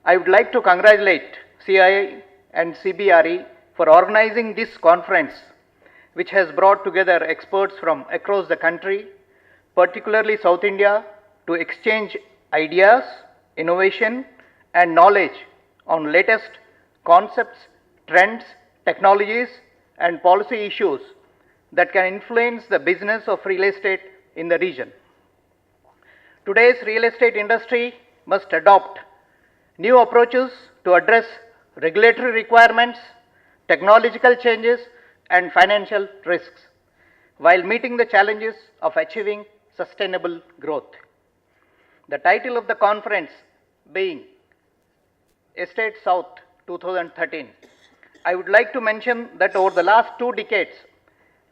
I would like to congratulate CII and CBRE for organizing this conference, which has brought together experts from across the country, particularly South India, to exchange ideas, innovation, and knowledge on latest concepts, trends, technologies, and policy issues that can influence the business of real estate in the region. Today's real estate industry must adopt new approaches to address regulatory requirements, technological changes, and financial risks, while meeting the challenges of achieving sustainable growth. The title of the conference being Estate South 2013. I would like to mention that over the last 2 decades,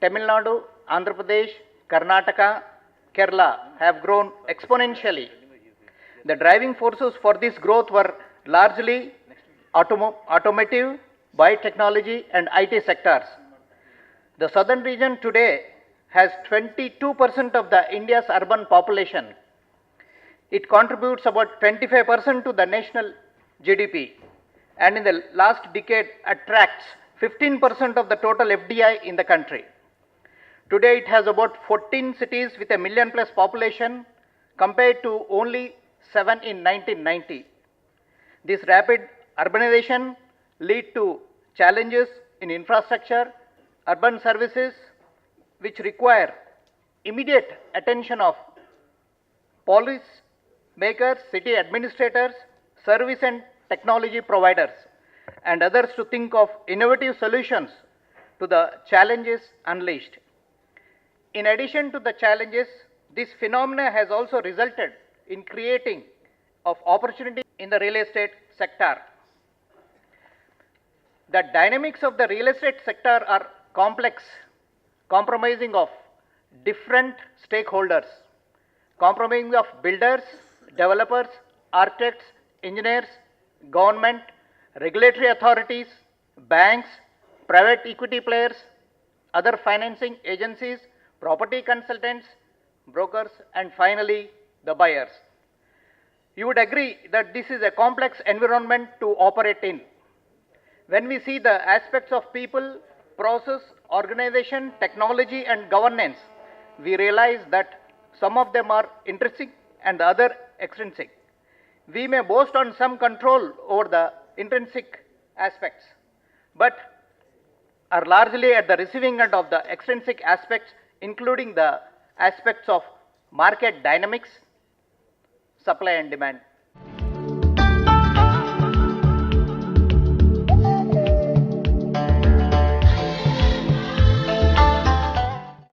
Tamil Nadu, Andhra Pradesh, Karnataka, Kerala have grown exponentially. The driving forces for this growth were largely automotive, biotechnology, and IT sectors. The southern region today has 22% of the India's urban population. It contributes about 25% to the national GDP, and in the last decade attracts 15% of the total FDI in the country. Today it has about 14 cities with a million plus population compared to only 7 in 1990. This rapid urbanization lead to challenges in infrastructure, urban services, which require immediate attention of police makers, city administrators, service and technology providers, and others to think of innovative solutions to the challenges unleashed. In addition to the challenges, this phenomena has also resulted in creating of opportunity in the real estate sector. The dynamics of the real estate sector are complex, comprising of different stakeholders, comprising of builders, developers, architects, engineers, government, regulatory authorities, banks, private equity players, other financing agencies, property consultants, brokers, and finally the buyers. You would agree that this is a complex environment to operate in. When we see the aspects of people, process, organization, technology, and governance, we realize that some of them are intrinsic and the other extrinsic. We may boast on some control over the intrinsic aspects, but are largely at the receiving end of the extrinsic aspects, including the aspects of market dynamics, supply and demand.